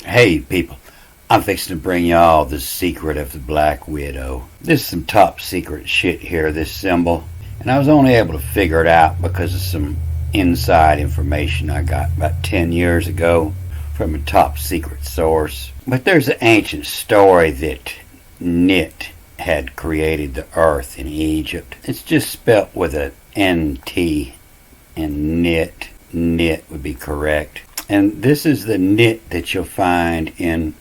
Hey people, I'm fixing to bring y'all the secret of the Black Widow. This is some top secret shit here, this symbol, and I was only able to figure it out because of some inside information I got about 10 years ago from a top secret source. But there's an ancient story that Neith had created the earth in Egypt. It's just spelt with a NT, and Neith would be correct. And this is the Neith that you'll find in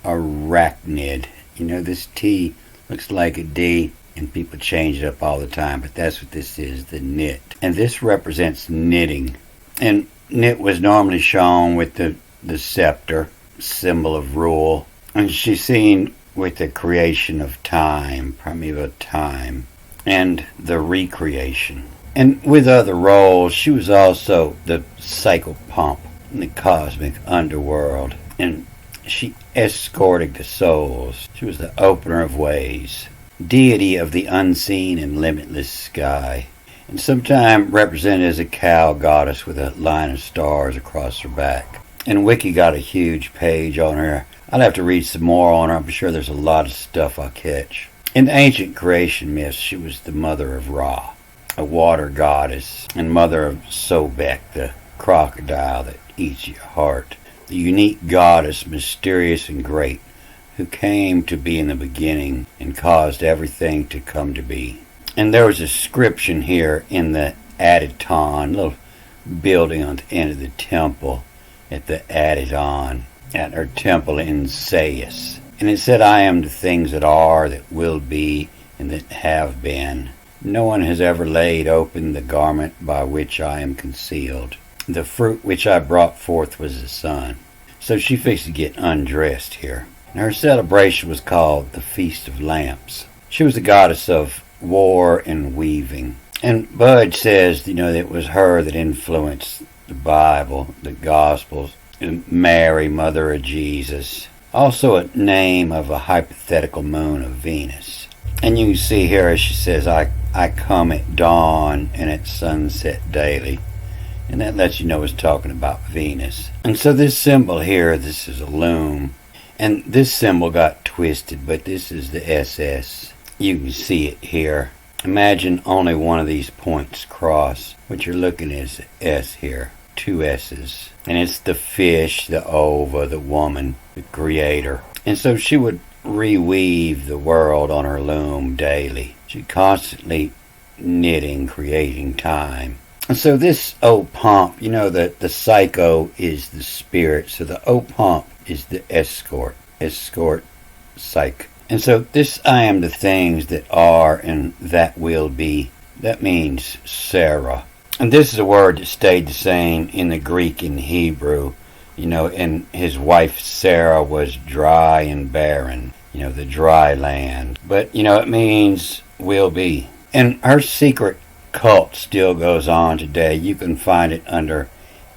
arachnid. You know, this T looks like a D, and people change it up all the time, but that's what this is, the Neith. And this represents knitting. And Neith was normally shown with the scepter, symbol of rule. And she's seen with the creation of time, primeval time, and the recreation. And with other roles, she was also the psychopomp in the cosmic underworld, and she escorted the souls. She was the opener of ways, deity of the unseen and limitless sky, and sometimes represented as a cow goddess with a line of stars across her back. And Wiki got a huge page on her. I'll have to read some more on her. I'm sure there's a lot of stuff I'll catch. In the ancient creation myths, she was the mother of Ra, a water goddess, and mother of Sobek, the crocodile that eats your heart, the unique goddess, mysterious and great, who came to be in the beginning and caused everything to come to be. And there was a inscription here in the Aditon, little building on the end of the temple at the Aditon, at her temple in Sais. And it said, "I am the things that are, that will be, and that have been. No one has ever laid open the garment by which I am concealed. The fruit which I brought forth was the sun." So she fixed to get undressed here. And her celebration was called the Feast of Lamps. She was the goddess of war and weaving. And Budge says, that it was her that influenced the Bible, the Gospels, and Mary, mother of Jesus. Also a name of a hypothetical moon of Venus. And you can see here, as she says, I come at dawn and at sunset daily. And that lets you know it's talking about Venus. And so this symbol here, this is a loom. And this symbol got twisted, but this is the SS. You can see it here. Imagine only one of these points cross. What you're looking at is the S here. Two S's. And it's the fish, the ova, the woman, the creator. And so she would reweave the world on her loom daily. She constantly knitting, creating time. And so this O-Pomp, the psycho is the spirit. So the O-Pomp is the escort, psych. And so this I am the things that are and that will be. That means Sarah. And this is a word that stayed the same in the Greek and Hebrew. And his wife Sarah was dry and barren. The dry land. But, it means will be. And her secret cult still goes on today. You can find it under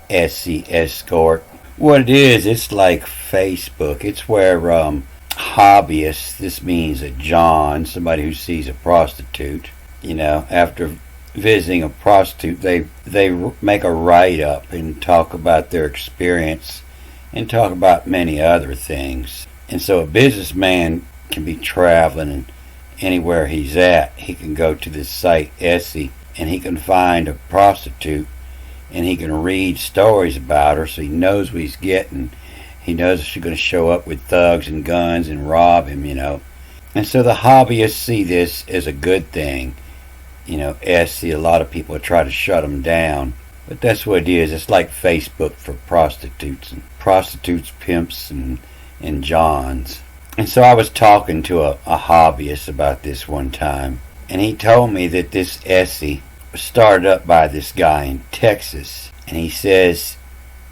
SC Escort. What it is, it's like Facebook. It's where hobbyists, this means a John, somebody who sees a prostitute, after visiting a prostitute, they make a write-up and talk about their experience and talk about many other things. And so a businessman can be traveling, and anywhere he's at, he can go to this site, Essie, and he can find a prostitute, and he can read stories about her, so he knows what he's getting. He knows she's going to show up with thugs and guns and rob him, And so the hobbyists see this as a good thing. Essie, a lot of people try to shut them down, but that's what it is. It's like Facebook for prostitutes, and prostitutes, pimps, and Johns. And so I was talking to a hobbyist about this one time, and he told me that this Essie was started up by this guy in Texas, and he says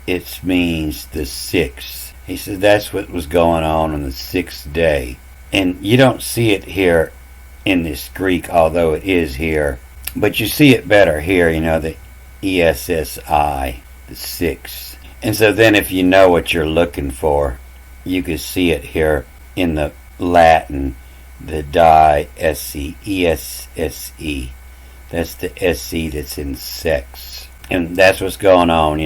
it means the sixth. He said that's what was going on the sixth day. And you don't see it here in this Greek, although it is here, but you see it better here, the ESSI, the sixth. And so then if you know what you're looking for, you can see it here in the Latin, the die SC, ESSE. That's the SC that's in sex. And that's what's going on,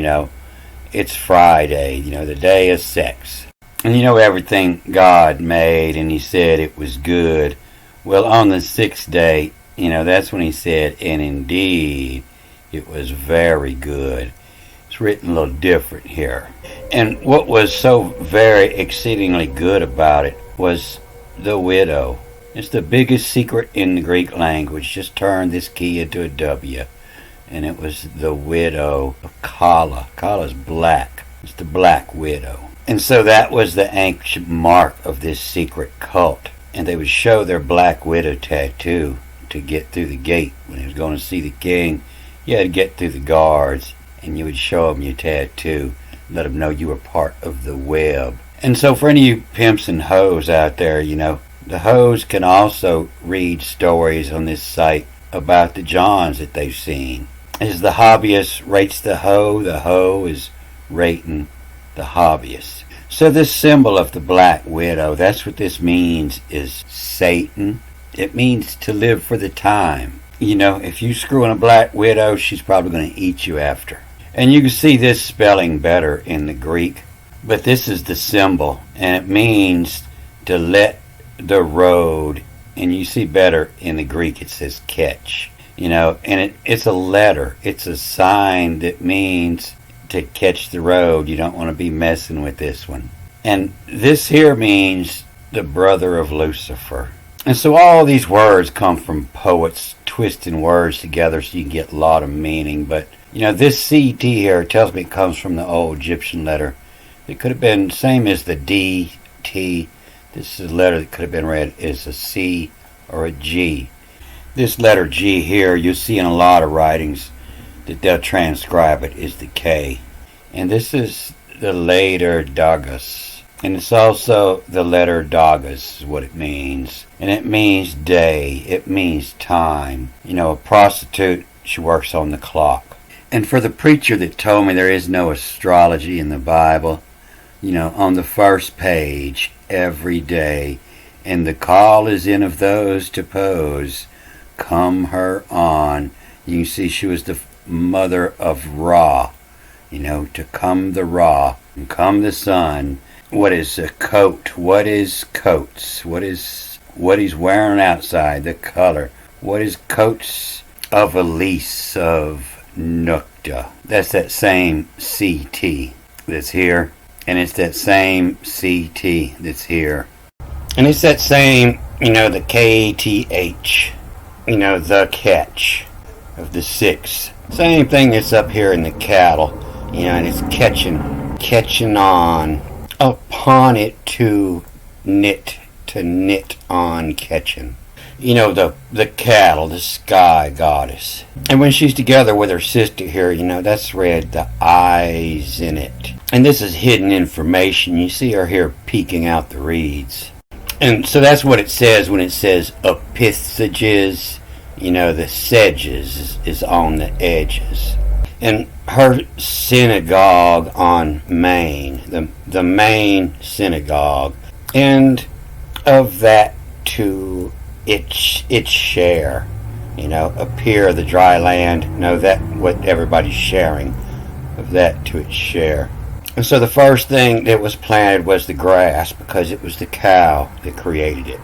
It's Friday, the day of sex. And everything God made, and he said it was good. Well, on the sixth day, that's when he said, and indeed, it was very good. It's written a little different here. And what was so very exceedingly good about it was the widow. It's the biggest secret in the Greek language. Just turn this key into a W. And it was the widow of Kala. Kala's black. It's the black widow. And so that was the ancient mark of this secret cult. And they would show their black widow tattoo to get through the gate. When he was going to see the king, you had to get through the guards, and you would show them your tattoo, let them know you were part of the web. And so for any of you pimps and hoes out there, the hoes can also read stories on this site about the Johns that they've seen. As the hobbyist rates the hoe is rating the hobbyist. So this symbol of the black widow, that's what this means, is Satan. It means to live for the time. If you screw in a black widow, she's probably going to eat you after. And you can see this spelling better in the Greek. But this is the symbol, and it means to let the road, and you see better in the Greek it says catch. And it's a letter. It's a sign that means to catch the road. You don't want to be messing with this one. And this here means the brother of Lucifer. And so all these words come from poets twisting words together so you can get a lot of meaning. But, this CT here tells me it comes from the old Egyptian letter. It could have been same as the DT. This is a letter that could have been read as a C or a G. This letter G here, you'll see in a lot of writings that they'll transcribe it as the K. And this is the later Dagas. And it's also the letter Dagas is what it means. And it means day. It means time. A prostitute, she works on the clock. And for the preacher that told me there is no astrology in the Bible, on the first page every day, and the call is in of those to pose, come her on. You can see she was the mother of Ra, to come the Ra, and come the sun. What is a coat? What is coats? What he's wearing outside, the color. What is coats of Elise of Nukta? That's that same CT that's here. And it's that same CT that's here. And it's that same, the KTH. The catch of the six. Same thing that's up here in the cattle. And it's catching on upon it to knit on catching. The cattle, the sky goddess. And when she's together with her sister here, that's read the eyes in it. And this is hidden information. You see her here peeking out the reeds. And so that's what it says when it says epithages. The sedges is on the edges. And her synagogue on Maine, the main synagogue, and of that to its share, appear the dry land, that what everybody's sharing, of that to its share. And so the first thing that was planted was the grass, because it was the cow that created it.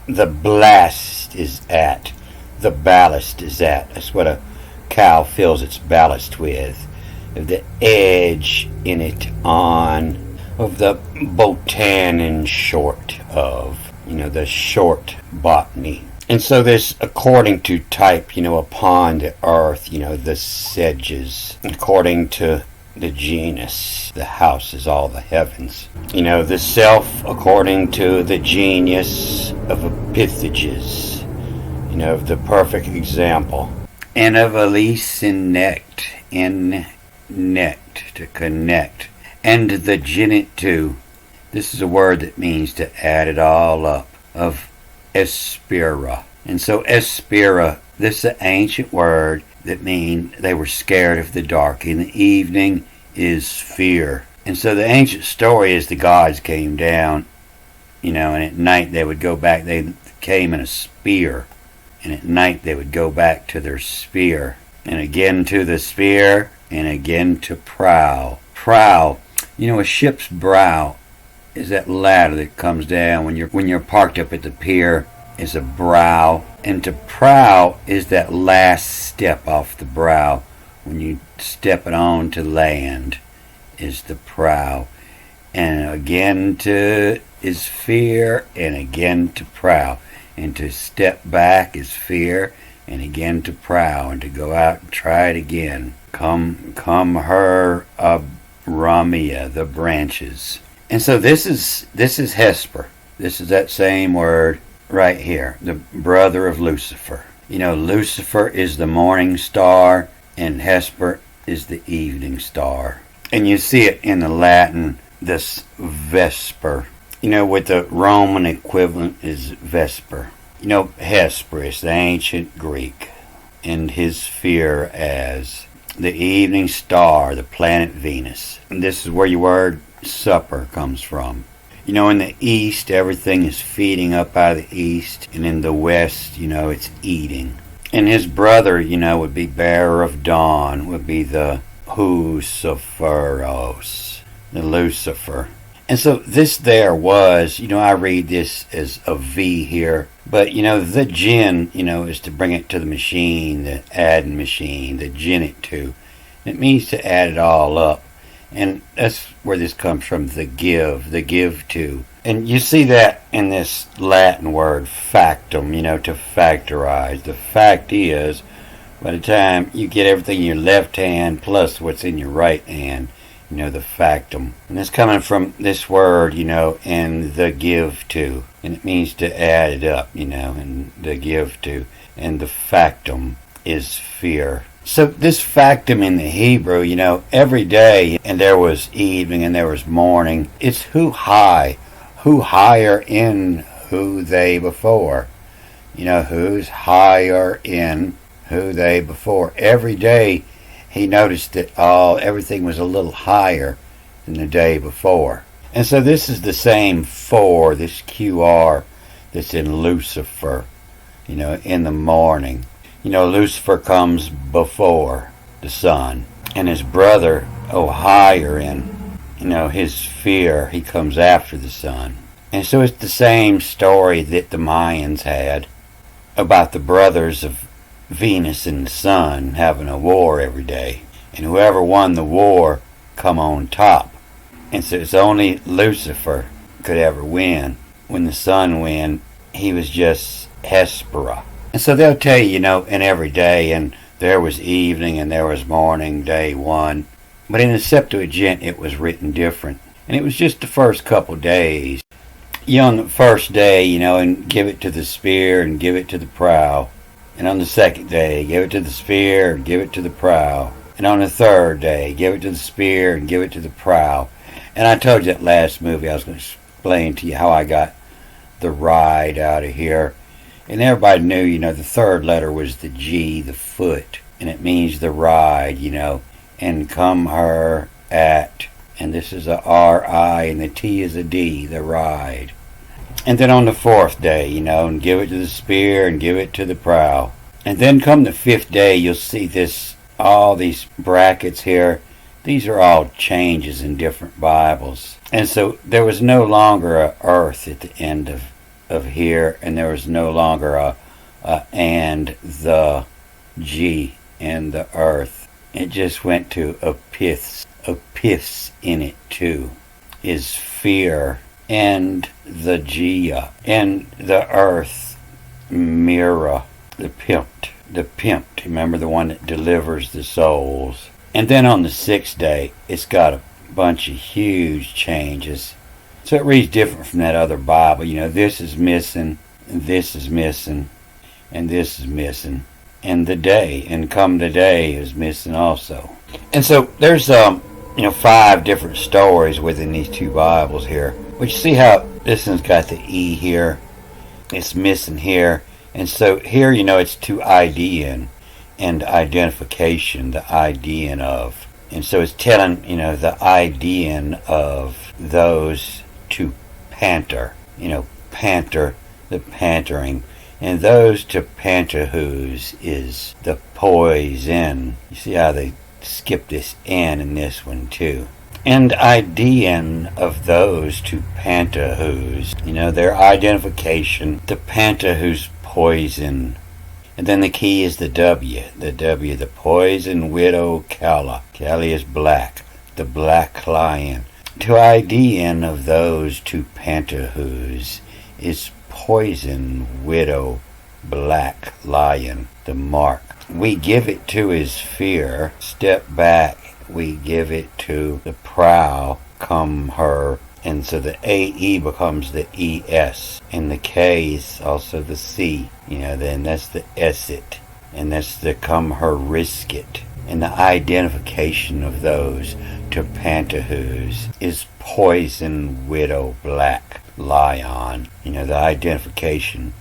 The blast is at, the ballast is at. That's what a cow fills its ballast with. The edge in it on, of the botanin short of, the short botany. And so this, according to type, upon the earth, the sedges, according to the genus, the house is all the heavens. The self, according to the genius of epithages, of the perfect example. And of Elise in nect, to connect. And the genitu, this is a word that means to add it all up, of espira. And so espira, this is an ancient word that means they were scared of the dark. In the evening is fear. And so the ancient story is the gods came down, and at night they would go back. They came in a spear. And at night they would go back to their spear. And again to the spear. And again to prow. Prow. A ship's brow is that ladder that comes down when you're parked up at the pier. Is a brow, and to prow is that last step off the brow. When you step it on to land, is the prow, and again to is fear, and again to prow, and to step back is fear, and again to prow, and to go out and try it again. Come her Ramia, the branches. And so this is Hesper. This is that same word right here, the brother of Lucifer. You know, Lucifer is the morning star, and Hesper is the evening star. And you see it in the Latin, this Vesper. You know, with the Roman equivalent is Vesper. You know, Hesper is the ancient Greek, and his sphere as the evening star, the planet Venus. And this is where your word supper comes from. You know, in the east, everything is feeding up out of the east, and in the west, you know, it's eating. And his brother, you know, would be bearer of dawn, would be the Luciferos, the Lucifer. And so this there was, you know, I read this as a V here, but, you know, the gin, you know, is to bring it to the machine, the adding machine, the gin it to. It means to add it all up. And that's where this comes from, the give to. And you see that in this Latin word, factum, you know, to factorize. The fact is, by the time you get everything in your left hand plus what's in your right hand, you know, the factum. And it's coming from this word, you know, and the give to. And it means to add it up, you know, and the give to. And the factum is fear. So this factum in the Hebrew, you know, every day, and there was evening and there was morning, it's who higher in who they before. You know, who's higher in who they before. Every day he noticed that everything was a little higher than the day before. And so this is the same for, this QR that's in Lucifer, you know, in the morning. You know, Lucifer comes before the sun, and his brother, higher in, you know, his fear, he comes after the sun. And so it's the same story that the Mayans had about the brothers of Venus and the sun having a war every day. And whoever won the war come on top. And so it's only Lucifer could ever win. When the sun won, he was just Hespera. And so they'll tell you, you know, in every day, and there was evening and there was morning, day one. But in the Septuagint, it was written different. And it was just the first couple days. You know, on the first day, you know, and give it to the spear and give it to the prow. And on the second day, give it to the spear and give it to the prow. And on the third day, give it to the spear and give it to the prow. And I told you that last movie, I was going to explain to you how I got the ride out of here. And everybody knew, you know, the third letter was the G, the foot. And it means the ride, you know. And come her at. And this is a R-I and the T is a D, the ride. And then on the fourth day, you know, and give it to the spear and give it to the prow. And then come the fifth day, you'll see this, all these brackets here. These are all changes in different Bibles. And so there was no longer a earth at the end of here, and there was no longer a and the G and the earth. It just went to a piths in it too, is fear, and the Gia, and the earth, Mira, the pimped, remember, the one that delivers the souls. And then on the sixth day, it's got a bunch of huge changes. So it reads different from that other Bible. You know, this is missing, and this is missing, and this is missing. And the day, and come the day, is missing also. And so there's, 5 different stories within these 2 Bibles here. But you see how this one's got the E here. It's missing here. And so here, you know, it's to IDN and identification, the IDN of. And so it's telling, you know, the IDN of those to panter, you know, panter, the pantering, and those to panterwhose is the poison. You see how they skip this N in this one too. and IDN of those to Pantahus. Their identification, the Pantahus poison. And then the key is the W. The poison widow Kala. Kali is black. The black lion. To IDN of those to Pantahus is poison widow black lion. The mark. We give it to his fear. Step back. We give it to the prow. Come her. And so the AE becomes the ES. And the K is also the C. Then that's the S-it. And that's the come her risk it. And the identification of those to Pantahus is poison widow black lion. The identification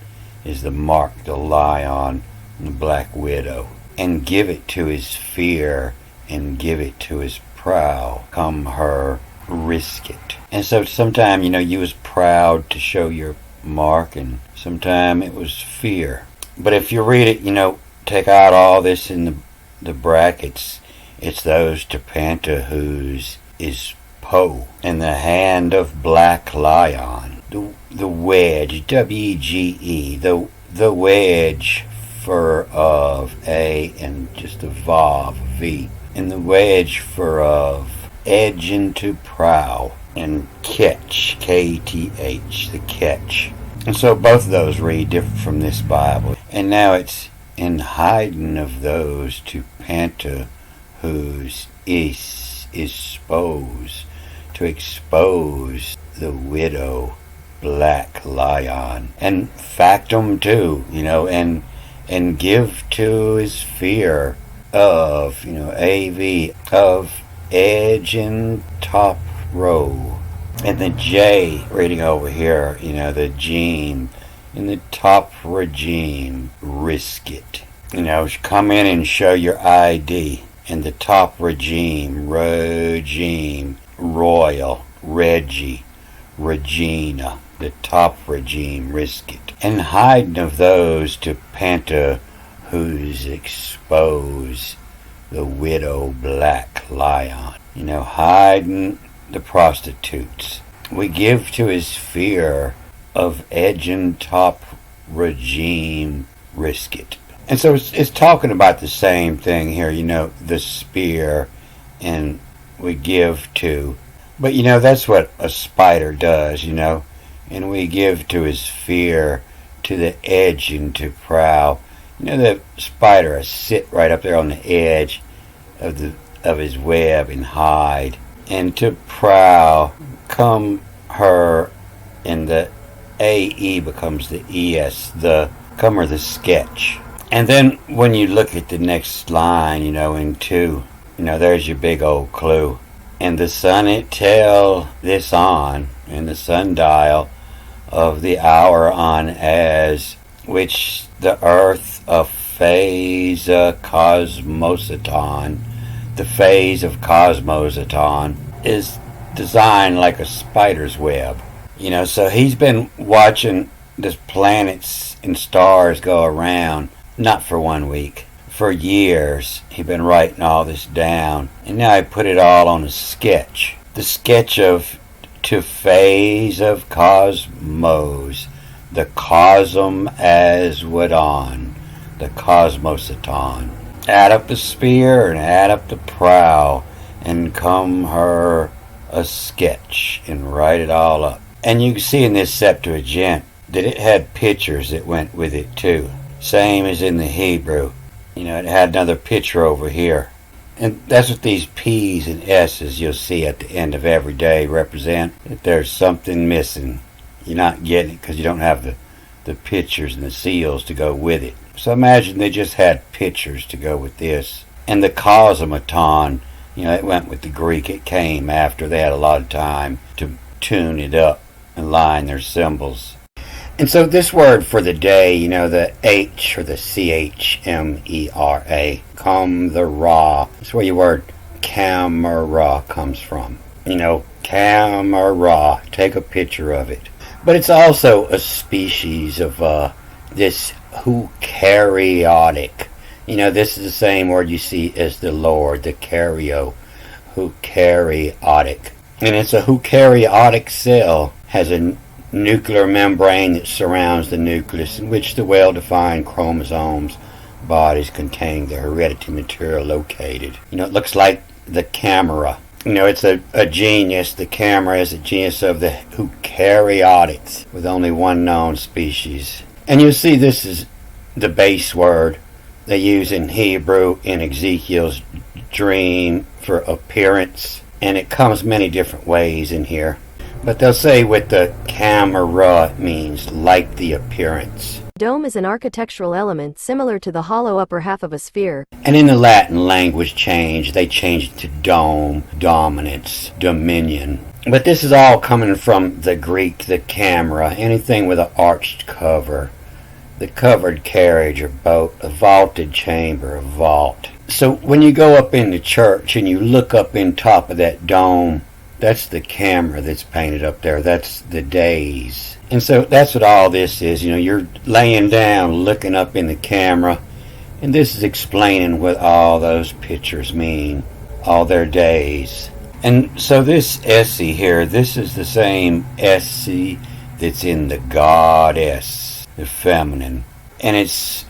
is the mark, the lion, and the black widow. And give it to his fear and give it to his prow. Come her risk it. And so sometime, you was proud to show your mark, and sometime it was fear. But if you read it, take out all this in the brackets. It's those to Pantahus is Po. And the hand of black lion. The wedge, W-E-G-E. The wedge for of A and just a Vav, V. And the wedge for of edge into prow. And catch, K-T-H, the catch. And so both of those read different from this Bible. And now it's in hiding of those to Pantahus is expose, to expose the widow black lion. And factum too, and give to his fear of, AV, of edge and top row. And the J reading over here, the gene in the top regime, risk it. Come in and show your ID. And the top regime, royal, Reggie, Regina, the top regime, risk it. And hiding of those to Pantahus expose the widow black lion. Hiding the prostitutes. We give to his fear of edge and top regime, risk it. And so it's talking about the same thing here, the spear, and we give to. But, that's what a spider does, and we give to his fear, to the edge and to prow. The spider will sit right up there on the edge of his web and hide. And to prow, come her, and the AE becomes the ES, the come or the sketch. And then when you look at the next line, in 2, there's your big old clue. And the sun it tell this on, and the sundial of the hour on as, which the earth a phase cosmosaton, the phase of cosmosaton is designed like a spider's web. So he's been watching the planets and stars go around, not for 1 week, for years. He's been writing all this down, and now he put it all on a sketch. The sketch of to phase of cosmos, the cosm as would on, the cosmosaton. Add up the spear and add up the prow, and come her a sketch and write it all up. And you can see in this Septuagint that it had pictures that went with it too. Same as in the Hebrew. It had another picture over here. And that's what these P's and S's you'll see at the end of every day represent. If there's something missing, you're not getting it because you don't have the pictures and the seals to go with it. So imagine they just had pictures to go with this. And the cosmoton, it went with the Greek. It came after they had a lot of time to tune it up and line their symbols. And so this word for the day, the H or the CHMERA, come the ra. That's where your word camera comes from. Camera, take a picture of it. But it's also a species of this eukaryotic. This is the same word you see as the Lord, the karyo, eukaryotic. And it's a eukaryotic cell, has a nuclear membrane that surrounds the nucleus, in which the well-defined chromosomes bodies containing the heredity material located. It looks like the camera. It's a genus. The camera is a genus of the eukaryotes with only one known species. And you'll see this is the base word they use in Hebrew in Ezekiel's dream for appearance. And it comes many different ways in here. But they'll say with the camera it means like the appearance. Dome is an architectural element similar to the hollow upper half of a sphere. And in the Latin language they changed it to dome, dominance, dominion. But this is all coming from the Greek, the camera, anything with an arched cover, the covered carriage or boat, a vaulted chamber, a vault. So when you go up in the church and you look up in top of that dome, that's the camera that's painted up there. That's the days. And so that's what all this is. You're laying down, looking up in the camera, and this is explaining what all those pictures mean, all their days. And so this Essie here, this is the same Essie that's in the goddess, the feminine. And it's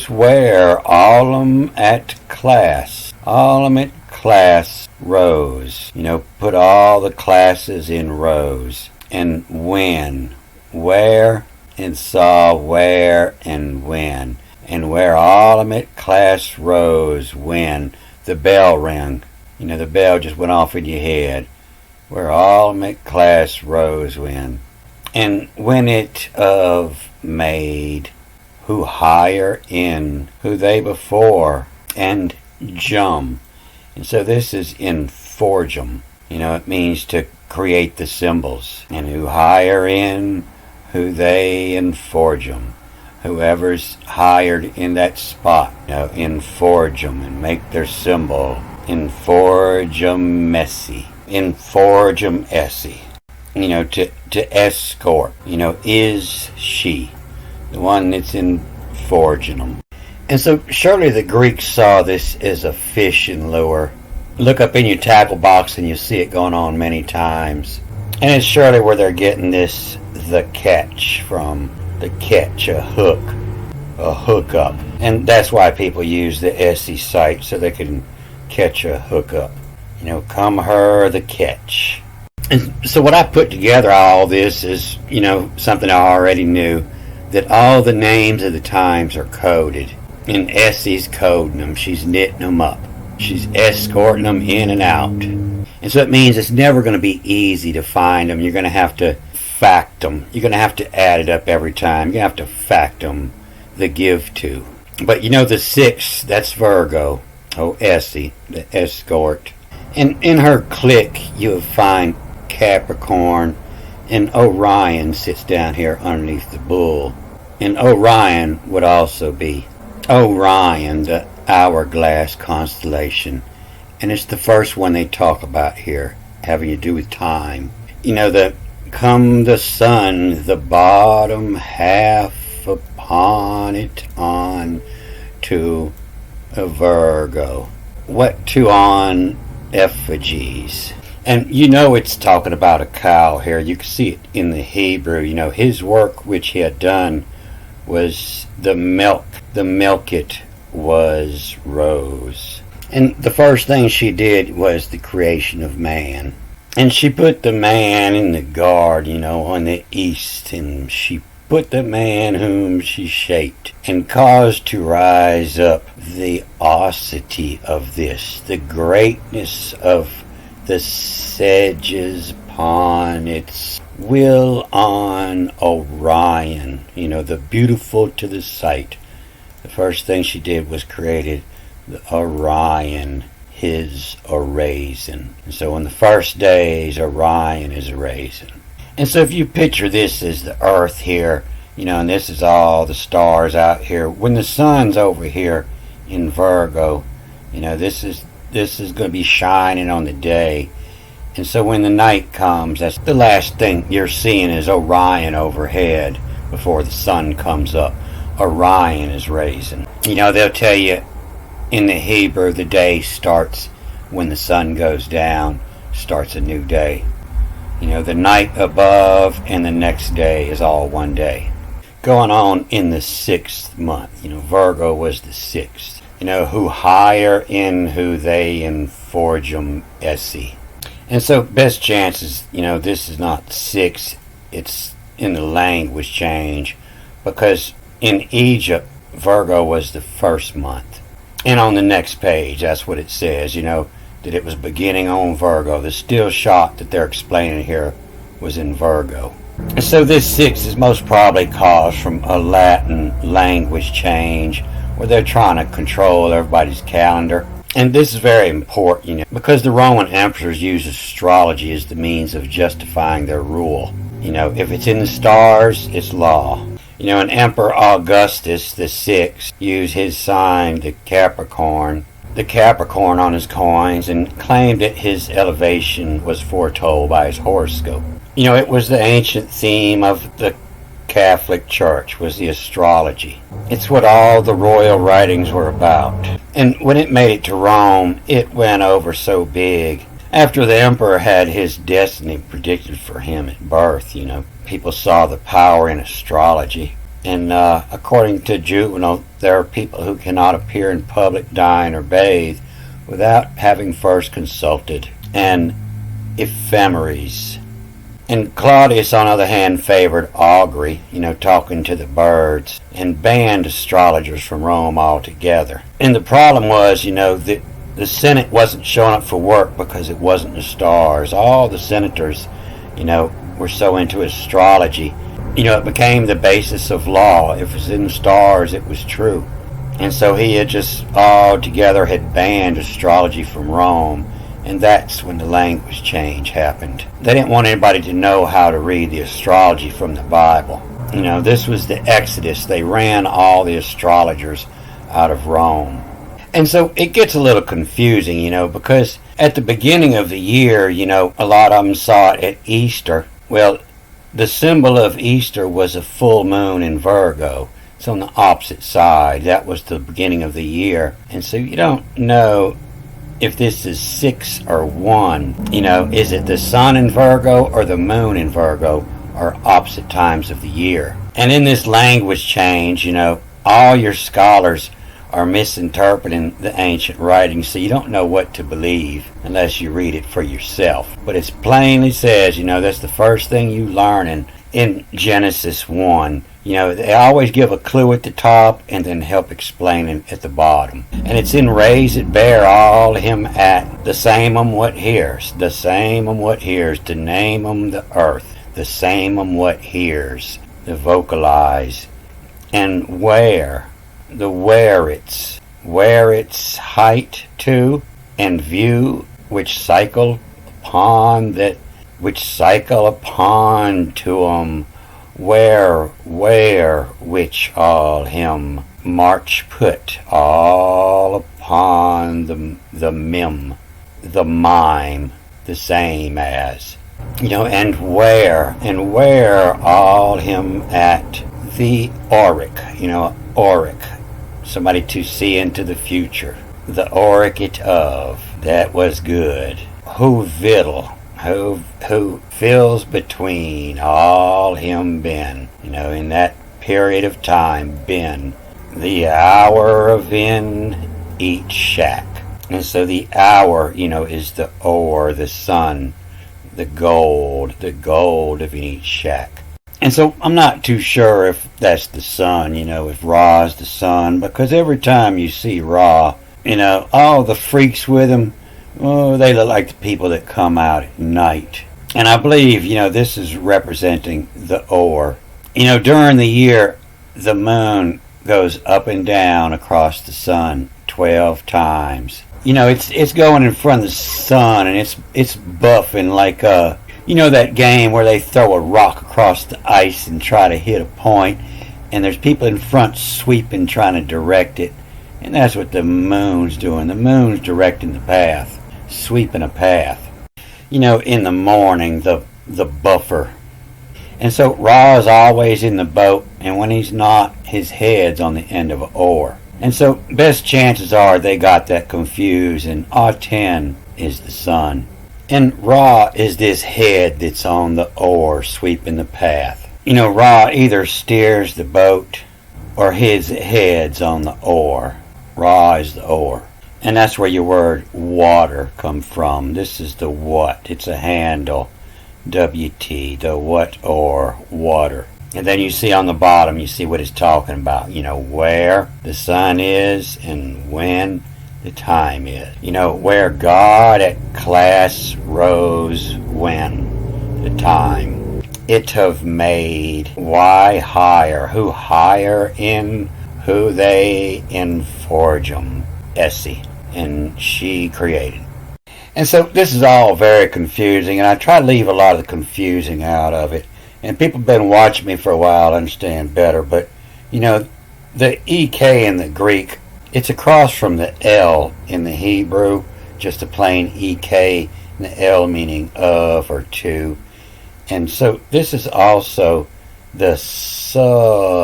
where all them at class rows. Put all the classes in rows. And when, where, and saw, where, and when. And where all them at class rows when the bell rang. The bell just went off in your head. Where all them at class rows when. And when it of made, who higher in, who they before, and jum. And so this is in forgem. It means to create the symbols. And who hire in, who they in forgem. Whoever's hired in that spot, in forgem, and make their symbol. In forgem messy. In forgem essie. To escort. Is she. The one that's in forgenum. And so surely the Greeks saw this as a fishing lure. Look up in your tackle box and you'll see it going on many times. And it's surely where they're getting this, the catch from. The catch, a hookup. And that's why people use the Essie site, so they can catch a hookup. Come her the catch. And so what I put together all this is, something I already knew, that all the names of the times are coded. And Essie's coding them. She's knitting them up. She's escorting them in and out. And so it means it's never going to be easy to find them. You're going to have to fact them. You're going to have to add it up every time. You're going to have to fact them, the give to. But the 6, that's Virgo. Oh, Essie, the escort. And in her clique, you'll find Capricorn. And Orion sits down here underneath the bull. And Orion would also be Orion, the hourglass constellation. And it's the first one they talk about here, having to do with time. Come the sun, the bottom half upon it on to a Virgo. What to on effigies. And it's talking about a cow here. You can see it in the Hebrew. His work which he had done was the milk. The milk it was rose. And the first thing she did was the creation of man. And she put the man in the garden, on the east. And she put the man whom she shaped and caused to rise up the osity of this, the greatness of the sedges upon its will on Orion, the beautiful to the sight. The first thing she did was created the Orion, his oraisin. And so in the first days, Orion is oraisin. And so if you picture this as the earth here, and this is all the stars out here. When the sun's over here in Virgo, this is going to be shining on the day. And so when the night comes, that's the last thing you're seeing is Orion overhead before the sun comes up. Orion is raising. They'll tell you in the Hebrew the day starts when the sun goes down, starts a new day. The night above and the next day is all one day. Going on in the 6th month, Virgo was the 6th. Who hire in who they in forgem esse. And so best chances, this is not 6, it's in the language change, because in Egypt, Virgo was the 1st month. And on the next page, that's what it says, that it was beginning on Virgo. The still shot that they're explaining here was in Virgo. And so this 6 is most probably caused from a Latin language change where they're trying to control everybody's calendar. And this is very important, because the Roman emperors used astrology as the means of justifying their rule. If it's in the stars, it's law. And Emperor Augustus the 6th used his sign, the Capricorn on his coins, and claimed that his elevation was foretold by his horoscope. It was the ancient theme of the Catholic Church, was the astrology. It's what all the royal writings were about. And when it made it to Rome, it went over so big. After the emperor had his destiny predicted for him at birth, people saw the power in astrology. And according to Juvenal, there are people who cannot appear in public, dine, or bathe without having first consulted an ephemeris. And Claudius, on the other hand, favored augury, talking to the birds, and banned astrologers from Rome altogether. And the problem was, that the Senate wasn't showing up for work because it wasn't the stars. All the senators, were so into astrology. It became the basis of law. If it was in the stars, it was true. And so he had just altogether had banned astrology from Rome. And that's when the language change happened. They didn't want anybody to know how to read the astrology from the Bible. This was the Exodus. They ran all the astrologers out of Rome. And so it gets a little confusing, because at the beginning of the year, a lot of them saw it at Easter. Well, the symbol of Easter was a full moon in Virgo. It's on the opposite side. That was the beginning of the year. And so you don't know if this is 6 or 1. Is it the sun in Virgo or the moon in Virgo, or opposite times of the year? And in this language change, all your scholars are misinterpreting the ancient writings, so you don't know what to believe unless you read it for yourself. But it plainly says, that's the first thing you learn in Genesis 1. They always give a clue at the top and then help explain it at the bottom. And it's in raise it bear all him at the same what hears, the same what hears, to name the earth, the same what hears, the vocalize, and where its height to, and view, which cycle upon to 'em, where, which all him, march put, all upon the mim, the mime, the same as, and where all him at the auric, somebody to see into the future, the auric it of, that was good, who fills between all him been, in that period of time, been the hour of in each shack. And so the hour, is the ore, the sun, the gold of each shack. And so I'm not too sure if that's the sun, if Ra is the sun, because every time you see Ra, all the freaks with him, they look like the people that come out at night. And I believe, this is representing the ore. During the year, the moon goes up and down across the sun 12 times. It's going in front of the sun, and it's buffing like that game where they throw a rock across the ice and try to hit a point, and there's people in front sweeping, trying to direct it. And that's what the moon's doing. The moon's directing the path, sweeping a path. In the morning, the buffer. And so Ra is always in the boat, and when he's not, his head's on the end of an oar. And so best chances are they got that confused, and Aten is the sun. And Ra is this head that's on the oar sweeping the path. You know, Ra either steers the boat or his head's on the oar. Ra is the oar. And that's where your word water come from. This is the what. It's a handle. WT, the what or water. And then you see on the bottom, you see what it's talking about. You know, where the sun is and when the time is. You know, where God at class rose when the time. It have made why higher, who higher in who they in forgem. Essie, and she created. And so this is all very confusing, and I try to leave a lot of the confusing out of it. And people have been watching me for a while to understand better, but you know, the EK in the Greek, it's across from the L in the Hebrew, just a plain EK, and the L meaning of or to. And so this is also the select,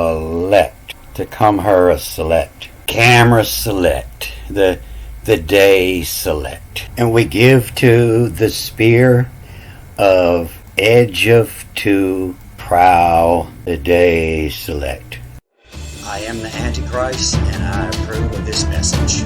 to come her a select. Camera select, the day select. And we give to the spear of edge of to prow the day select. I am the Antichrist, and I approve of this message.